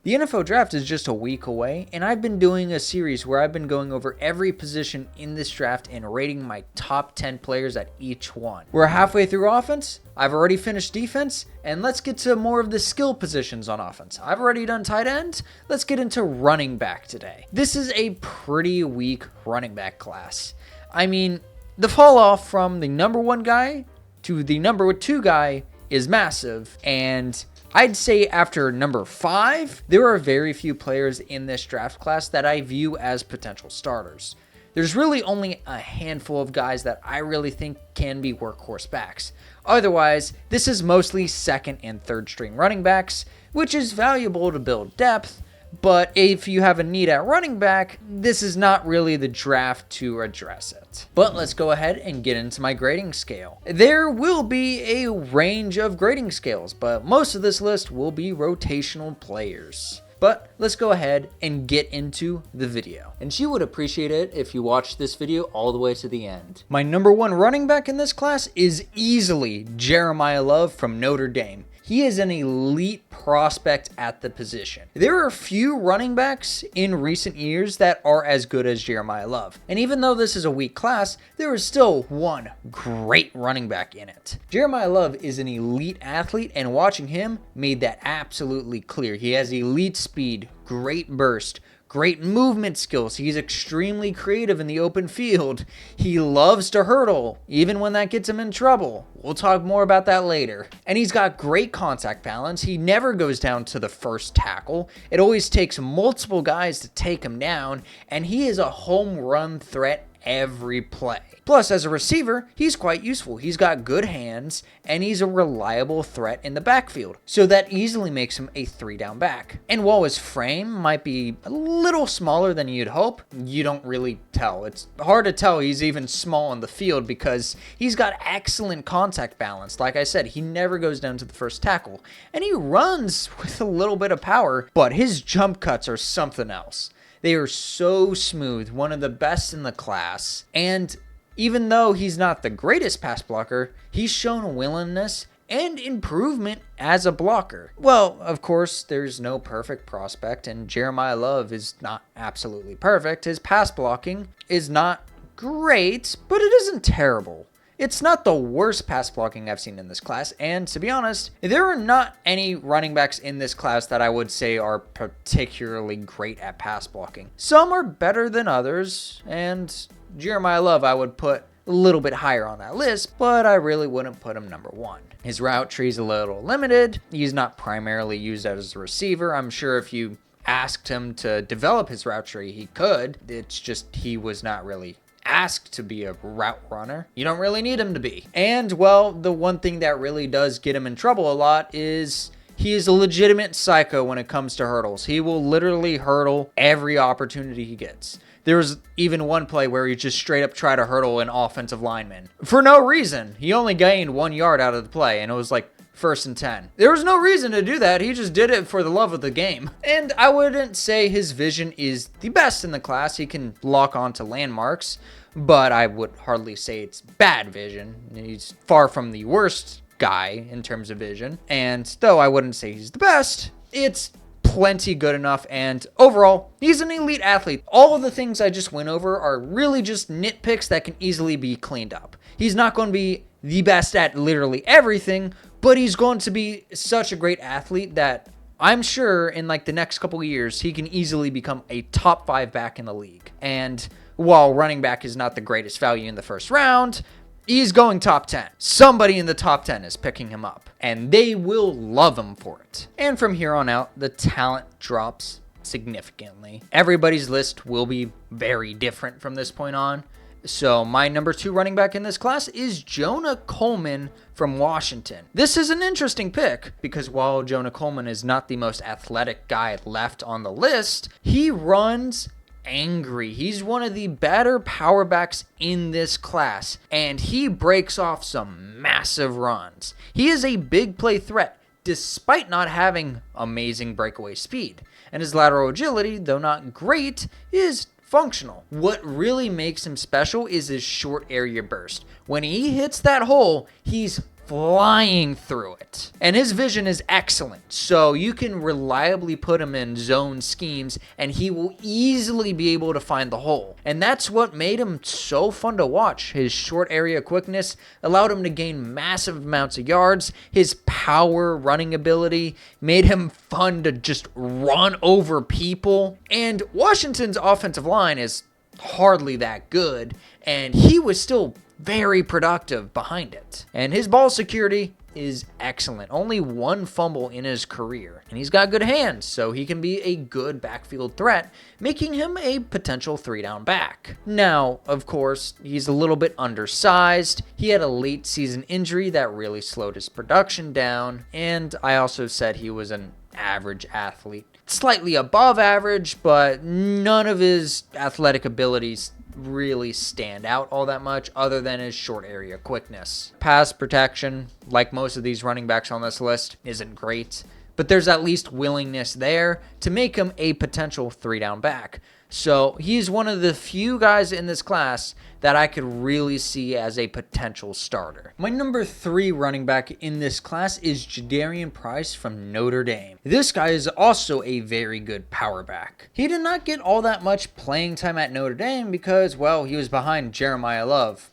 The NFL draft is just a week away, and I've been doing a series where I've been going over every position in this draft and rating my top 10 players at each one. We're halfway through offense, I've already finished defense, and let's get to more of the skill positions on offense. I've already done tight end, let's get into running back today. This is a pretty weak running back class. I mean, the fall off from the number 1 guy to the number 2 guy is massive, and I'd say after number 5, there are very few players in this draft class that I view as potential starters. There's really only a handful of guys that I really think can be workhorse backs. Otherwise, this is mostly second and third string running backs, which is valuable to build depth, but if you have a need at running back, this is not really the draft to address it. But let's go ahead and get into my grading scale. There will be a range of grading scales, but most of this list will be rotational players. But let's go ahead and get into the video. And you would appreciate it if you watched this video all the way to the end. My number 1 running back in this class is easily Jeremiah Love from Notre Dame. He is an elite prospect at the position. There are a few running backs in recent years that are as good as Jeremiah Love. And even though this is a weak class, there is still one great running back in it. Jeremiah Love is an elite athlete, and watching him made that absolutely clear. He has elite speed, great burst, great movement skills. He's extremely creative in the open field. He loves to hurdle, even when that gets him in trouble. We'll talk more about that later. And he's got great contact balance. He never goes down to the first tackle. It always takes multiple guys to take him down, and he is a home run threat every play. Plus, as a receiver, he's quite useful. He's got good hands, and he's a reliable threat in the backfield. So that easily makes him a 3-down back. And while his frame might be a little smaller than you'd hope, you don't really tell. It's hard to tell he's even small in the field because he's got excellent contact balance. Like I said, he never goes down to the first tackle. And he runs with a little bit of power, but his jump cuts are something else. They are so smooth, one of the best in the class. And even though he's not the greatest pass blocker, he's shown a willingness and improvement as a blocker. Well, of course, there's no perfect prospect, and Jeremiah Love is not absolutely perfect. His pass blocking is not great, but it isn't terrible. It's not the worst pass blocking I've seen in this class, and to be honest, there are not any running backs in this class that I would say are particularly great at pass blocking. Some are better than others, and Jeremiah Love I would put a little bit higher on that list, but I really wouldn't put him number 1. His route tree is a little limited. He's not primarily used as a receiver. I'm sure if you asked him to develop his route tree, he could. It's just he was not really asked to be a route runner. You don't really need him to be. And, well, the one thing that really does get him in trouble a lot is he is a legitimate psycho when it comes to hurdles. He will literally hurdle every opportunity he gets. There was even one play where he just straight up tried to hurdle an offensive lineman for no reason. He only gained 1 yard out of the play, and it was like 1st and 10. There was no reason to do that. He just did it for the love of the game. And I wouldn't say his vision is the best in the class. He can lock onto landmarks, but I would hardly say it's bad vision. He's far from the worst guy in terms of vision. And though I wouldn't say he's the best, it's plenty good enough, and overall, he's an elite athlete. All of the things I just went over are really just nitpicks that can easily be cleaned up. He's not going to be the best at literally everything, but he's going to be such a great athlete that I'm sure in like the next couple of years, he can easily become a top 5 back in the league. And while running back is not the greatest value in the first round, he's going top 10. Somebody in the top 10 is picking him up, and they will love him for it. And from here on out, the talent drops significantly. Everybody's list will be very different from this point on. So my number 2 running back in this class is Jonah Coleman from Washington. This is an interesting pick because while Jonah Coleman is not the most athletic guy left on the list, he runs angry. He's one of the better power backs in this class, and he breaks off some massive runs. He is a big play threat despite not having amazing breakaway speed, and his lateral agility, though not great, is functional. What really makes him special is his short area burst. When he hits that hole, he's flying through it. And his vision is excellent, so you can reliably put him in zone schemes and he will easily be able to find the hole. And that's what made him so fun to watch. His short area quickness allowed him to gain massive amounts of yards. His power running ability made him fun to just run over people. And Washington's offensive line is hardly that good, and he was still very productive behind it. And his ball security is excellent. Only one fumble in his career. And he's got good hands, so he can be a good backfield threat, making him a potential 3-down back. Now, of course, he's a little bit undersized. He had a late season injury that really slowed his production down. And I also said he was an average athlete. Slightly above average, but none of his athletic abilities really stand out all that much other than his short area quickness. Pass protection, like most of these running backs on this list, isn't great, but there's at least willingness there to make him a potential 3-down back. So he's one of the few guys in this class that I could really see as a potential starter. My number 3 running back in this class is Jadarian Price from Notre Dame. This guy is also a very good power back. He did not get all that much playing time at Notre Dame because, well, he was behind Jeremiah Love,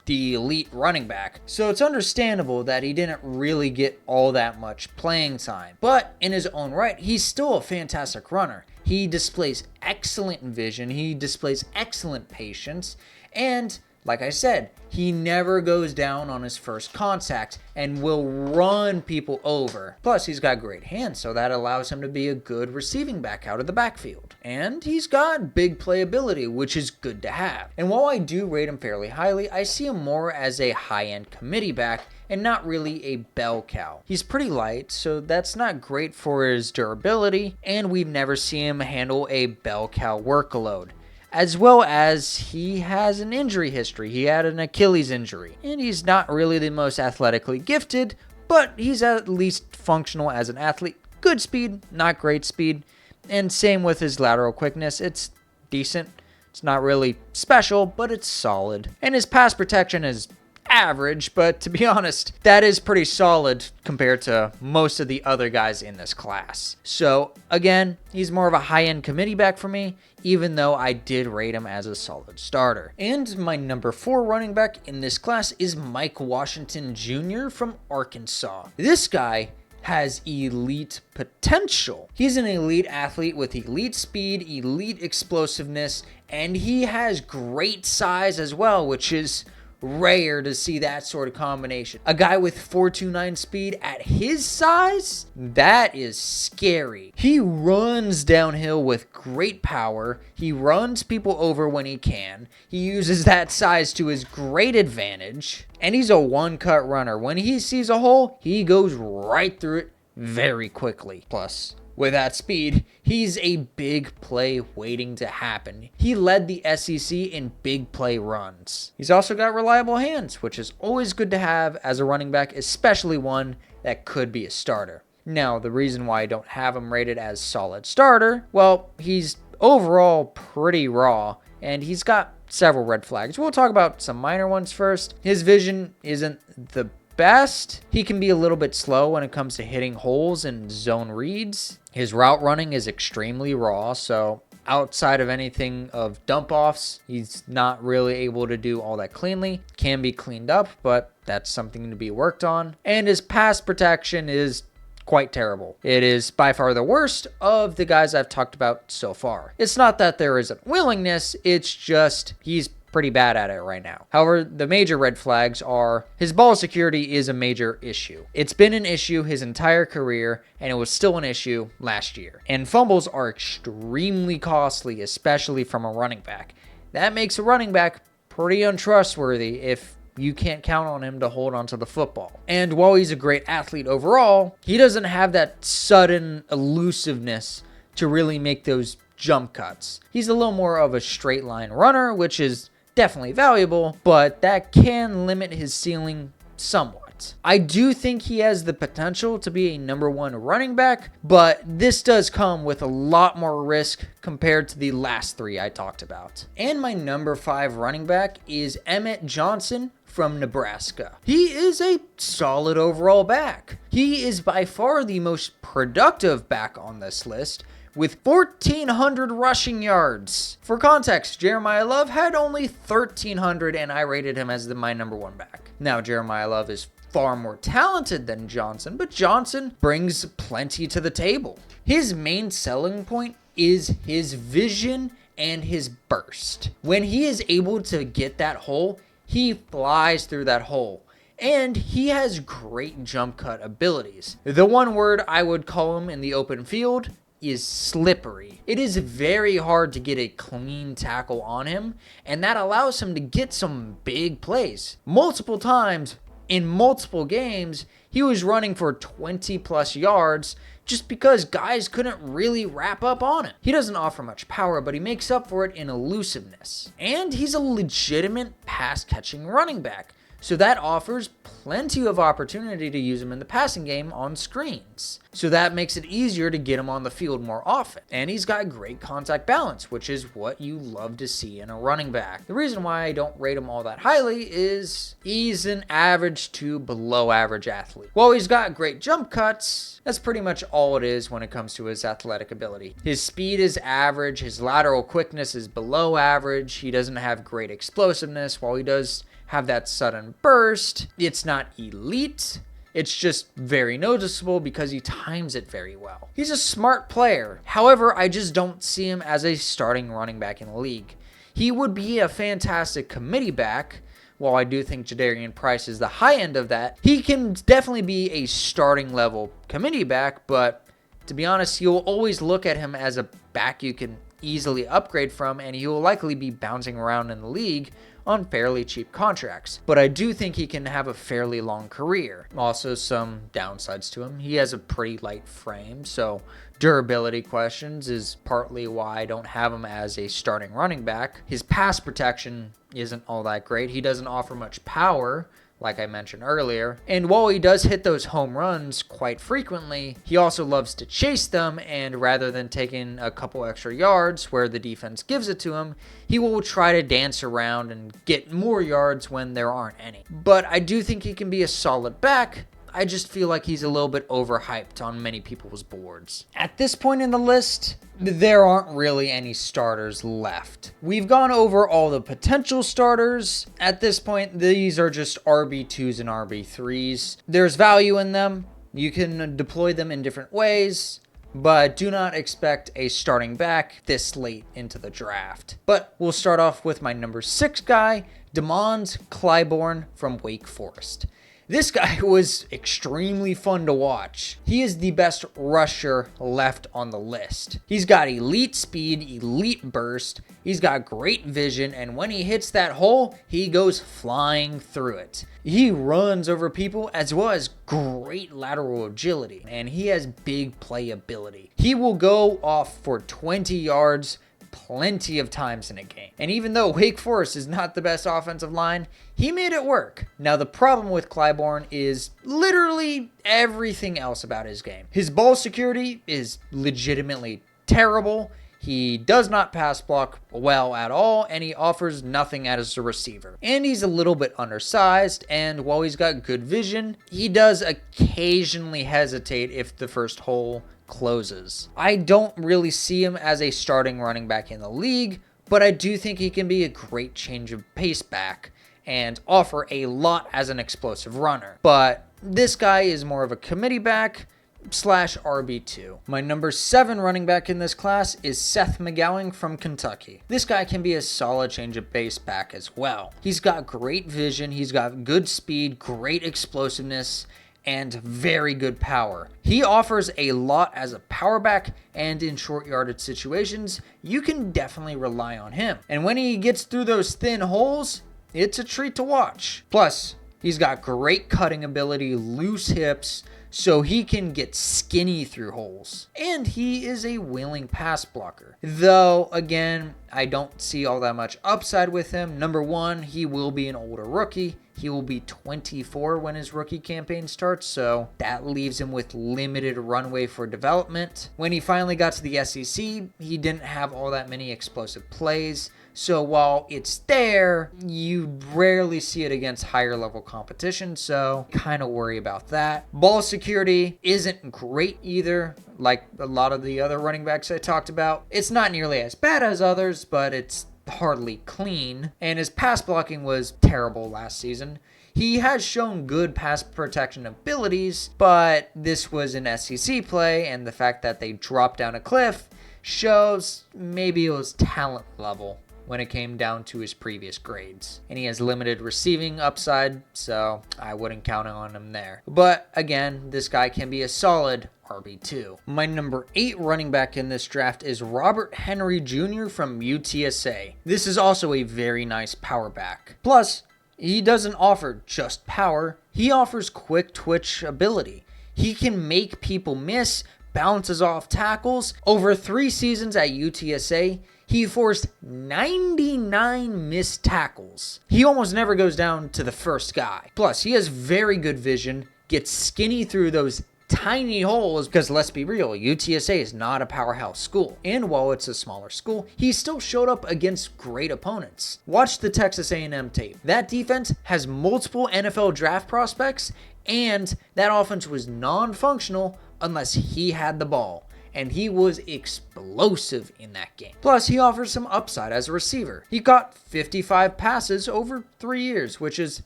the elite running back. So it's understandable that he didn't really get all that much playing time. But in his own right, he's still a fantastic runner. He displays excellent vision, he displays excellent patience, and like I said, he never goes down on his first contact and will run people over. Plus, he's got great hands, so that allows him to be a good receiving back out of the backfield. And he's got big playability, which is good to have. And while I do rate him fairly highly, I see him more as a high-end committee back and not really a bell cow. He's pretty light, so that's not great for his durability, and we've never seen him handle a bell cow workload. As well as he has an injury history. He had an Achilles injury, and he's not really the most athletically gifted, but he's at least functional as an athlete. Good speed, not great speed, and same with his lateral quickness. It's decent. It's not really special, but it's solid. And his pass protection is average, but to be honest, that is pretty solid compared to most of the other guys in this class. So again, he's more of a high-end committee back for me, even though I did rate him as a solid starter. And my number 4 running back in this class is Mike Washington Jr. from Arkansas. This guy has elite potential. He's an elite athlete with elite speed, elite explosiveness, and he has great size as well, which is rare to see that sort of combination. A guy with 4.29 speed at his size? That is scary. He runs downhill with great power. He runs people over when he can. He uses that size to his great advantage. And he's a one-cut runner. When he sees a hole, he goes right through it very quickly. Plus, with that speed, he's a big play waiting to happen. He led the SEC in big play runs. He's also got reliable hands, which is always good to have as a running back, especially one that could be a starter. Now, the reason why I don't have him rated as solid starter, well, he's overall pretty raw, and he's got several red flags. We'll talk about some minor ones first. His vision isn't the best. He can be a little bit slow when it comes to hitting holes and zone reads. His route running is extremely raw, so outside of anything of dump offs, he's not really able to do all that cleanly. Can be cleaned up, but that's something to be worked on. And his pass protection is quite terrible. It is by far the worst of the guys I've talked about so far. It's not that there isn't willingness, it's just he's pretty bad at it right now. However, the major red flags are his ball security is a major issue. It's been an issue his entire career, and it was still an issue last year. And fumbles are extremely costly, especially from a running back. That makes a running back pretty untrustworthy if you can't count on him to hold onto the football. And while he's a great athlete overall, he doesn't have that sudden elusiveness to really make those jump cuts. He's a little more of a straight line runner, which is definitely valuable, but that can limit his ceiling somewhat. not. I do think he has the potential to be a number 1 running back, but this does come with a lot more risk compared to the last 3 I talked about. And my number 5 running back is Emmett Johnson from Nebraska. He is a solid overall back. He is by far the most productive back on this list, with 1,400 rushing yards. For context, Jeremiah Love had only 1,300, and I rated him as my number 1 back. Now, Jeremiah Love is far more talented than Johnson, but Johnson brings plenty to the table. His main selling point is his vision and his burst. When he is able to get that hole, he flies through that hole. And he has great jump cut abilities. The one word I would call him in the open field is slippery. It is very hard to get a clean tackle on him, and that allows him to get some big plays. Multiple times in multiple games, he was running for 20 plus yards just because guys couldn't really wrap up on him. He doesn't offer much power, but he makes up for it in elusiveness. And he's a legitimate pass catching running back, so that offers plenty of opportunity to use him in the passing game on screens. So that makes it easier to get him on the field more often. And he's got great contact balance, which is what you love to see in a running back. The reason why I don't rate him all that highly is he's an average to below average athlete. While he's got great jump cuts, that's pretty much all it is when it comes to his athletic ability. His speed is average, his lateral quickness is below average, he doesn't have great explosiveness. While he does have that sudden burst, it's not elite. It's just very noticeable because he times it very well. He's a smart player. However, I just don't see him as a starting running back in the league. He would be a fantastic committee back. While I do think Jadarian Price is the high end of that, he can definitely be a starting level committee back, but to be honest, you'll always look at him as a back you can easily upgrade from, and he will likely be bouncing around in the league on fairly cheap contracts. But I do think he can have a fairly long career. Also, some downsides to him. He has a pretty light frame, so durability questions is partly why I don't have him as a starting running back. His pass protection isn't all that great. He doesn't offer much power, like I mentioned earlier. And while he does hit those home runs quite frequently, he also loves to chase them, and rather than taking a couple extra yards where the defense gives it to him, he will try to dance around and get more yards when there aren't any. But I do think he can be a solid back. I just feel like he's a little bit overhyped on many people's boards. At this point in the list, there aren't really any starters left. We've gone over all the potential starters. At this point, these are just RB2s and RB3s. There's value in them. You can deploy them in different ways, but do not expect a starting back this late into the draft. But we'll start off with my number 6 guy, DeMond Clyborn from Wake Forest. This guy was extremely fun to watch. He is the best rusher left on the list. He's got elite speed, elite burst, he's got great vision, and when he hits that hole, he goes flying through it. He runs over people as well as great lateral agility, and he has big playability. He will go off for 20 yards plenty of times in a game. And even though Wake Forest is not the best offensive line, he made it work. Now, the problem with Clyborn is literally everything else about his game. His ball security is legitimately terrible. He does not pass block well at all, and he offers nothing as a receiver. And he's a little bit undersized, and while he's got good vision, he does occasionally hesitate if the first hole closes. I don't really see him as a starting running back in the league, but I do think he can be a great change of pace back and offer a lot as an explosive runner. But this guy is more of a committee back / RB2. My number 7 running back in this class is Seth McGowan from Kentucky. This guy can be a solid change of pace back as well. He's got great vision, he's got good speed, great explosiveness, and very good power. He offers a lot as a power back, and in short yardage situations, you can definitely rely on him. And when he gets through those thin holes, it's a treat to watch. Plus, he's got great cutting ability, loose hips, so he can get skinny through holes. And he is a willing pass blocker. Though, again, I don't see all that much upside with him. Number one, he will be an older rookie. He will be 24 when his rookie campaign starts, so that leaves him with limited runway for development. When he finally got to the SEC, he didn't have all that many explosive plays. So while it's there, you rarely see it against higher level competition, so kind of worry about that. Ball security isn't great either, like a lot of the other running backs I talked about. It's not nearly as bad as others, but it's hardly clean, and his pass blocking was terrible last season. He has shown good pass protection abilities, but this was an SEC play, and the fact that they dropped down a cliff shows maybe it was talent level when it came down to his previous grades. And he has limited receiving upside, so I wouldn't count on him there. But again, this guy can be a solid RB2. My number 8 running back in this draft is Robert Henry Jr. from UTSA. This is also a very nice power back. Plus, he doesn't offer just power, he offers quick twitch ability. He can make people miss, bounces off tackles. Over 3 seasons at UTSA, he forced 99 missed tackles. He almost never goes down to the first guy. Plus, he has very good vision, gets skinny through those tiny holes, because let's be real, UTSA is not a powerhouse school. And while it's a smaller school, he still showed up against great opponents. Watch the Texas A&M tape. That defense has multiple NFL draft prospects, and that offense was non-functional unless he had the ball. And he was explosive in that game. Plus, he offers some upside as a receiver. He caught 55 passes over 3 years, which is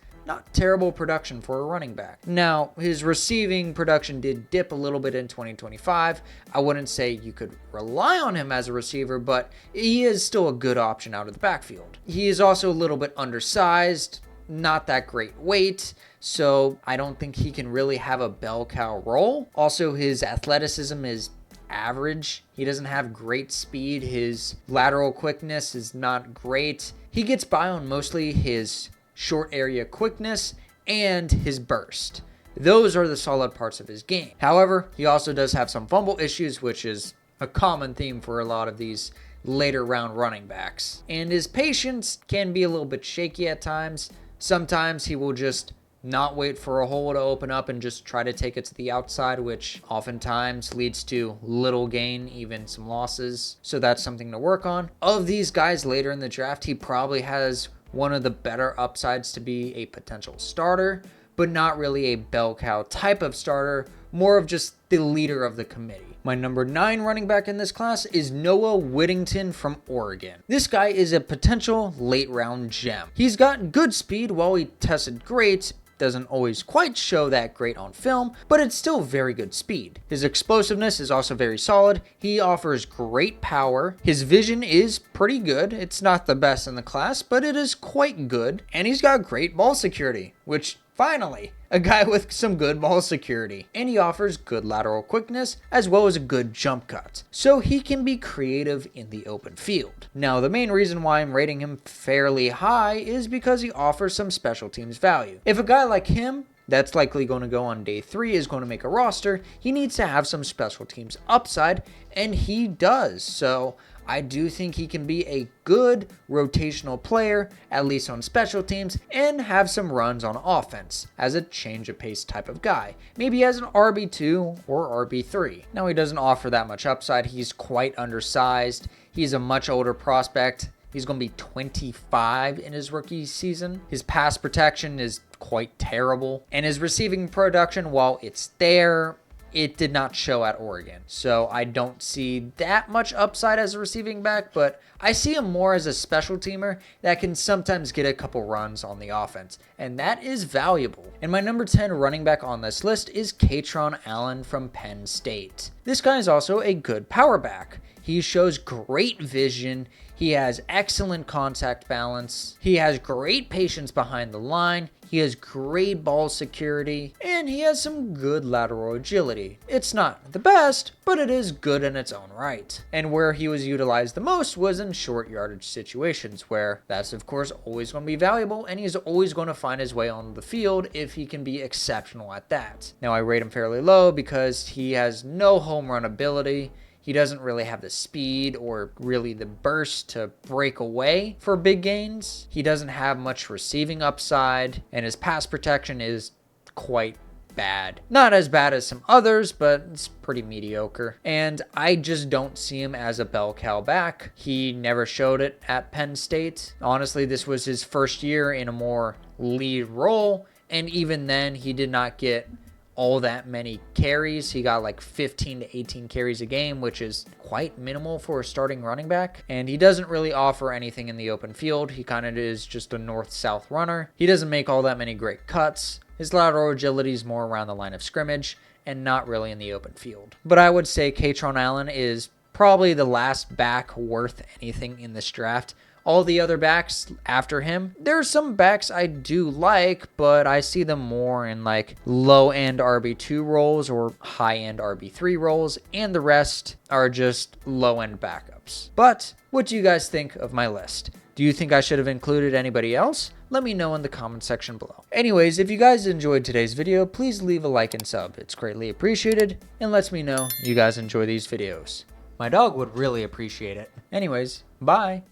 not terrible production for a running back. Now, his receiving production did dip a little bit in 2025. I wouldn't say you could rely on him as a receiver, but he is still a good option out of the backfield. He is also a little bit undersized, not that great weight, so I don't think he can really have a bell cow role. Also, his athleticism is average. He doesn't have great speed. His lateral quickness is not great. He gets by on mostly his short area quickness and his burst. Those are the solid parts of his game. However, he also does have some fumble issues, which is a common theme for a lot of these later round running backs. And his patience can be a little bit shaky at times. Sometimes he will just not wait for a hole to open up and just try to take it to the outside, which oftentimes leads to little gain, even some losses. So that's something to work on. Of these guys later in the draft, he probably has one of the better upsides to be a potential starter, but not really a bell cow type of starter, more of just the leader of the committee. My number 9 running back in this class is Noah Whittington from Oregon. This guy is a potential late round gem. He's got good speed while he tested great. Doesn't always quite show that great on film, but it's still very good speed. His explosiveness is also very solid. He offers great power. His vision is pretty good. It's not the best in the class, but it is quite good. And he's got great ball security, which finally, a guy with some good ball security. And he offers good lateral quickness as well as a good jump cut. So he can be creative in the open field. Now, the main reason why I'm rating him fairly high is because he offers some special teams value. If a guy like him, that's likely going to go on day 3, is going to make a roster, he needs to have some special teams upside, and he does. So I do think he can be a good rotational player, at least on special teams, and have some runs on offense as a change of pace type of guy. Maybe as an RB2 or RB3. Now, he doesn't offer that much upside. He's quite undersized. He's a much older prospect. He's going to be 25 in his rookie season. His pass protection is quite terrible. And his receiving production, while it's there, it did not show at Oregon. So I don't see that much upside as a receiving back, but I see him more as a special teamer that can sometimes get a couple runs on the offense, and that is valuable. And my number 10 running back on this list is Kaytron Allen from Penn State. This guy is also a good power back. He shows great vision. He has excellent contact balance. He has great patience behind the line. He has great ball security, and he has some good lateral agility. It's not the best, but it is good in its own right. And where he was utilized the most was in short yardage situations, where that's of course always going to be valuable, and he's always going to find his way on the field if he can be exceptional at that. Now, I rate him fairly low because he has no home run ability. He doesn't really have the speed or really the burst to break away for big gains. He doesn't have much receiving upside, and his pass protection is quite bad. Not as bad as some others, but it's pretty mediocre. And I just don't see him as a bell cow back. He never showed it at Penn State. Honestly, this was his first year in a more lead role, and even then he did not get all that many carries. He got like 15 to 18 carries a game, which is quite minimal for a starting running back. And he doesn't really offer anything in the open field. He kind of is just a north-south runner. He doesn't make all that many great cuts. His lateral agility is more around the line of scrimmage and not really in the open field. But I would say Kaytron Allen is probably the last back worth anything in this draft. All the other backs after him, there's some backs I do like, but I see them more in like low-end RB2 roles or high-end RB3 roles, and the rest are just low-end backups. But what do you guys think of my list? Do you think I should have included anybody else? Let me know in the comment section below. Anyways, if you guys enjoyed today's video, please leave a like and sub. It's greatly appreciated and lets me know you guys enjoy these videos. My dog would really appreciate it. Anyways, bye.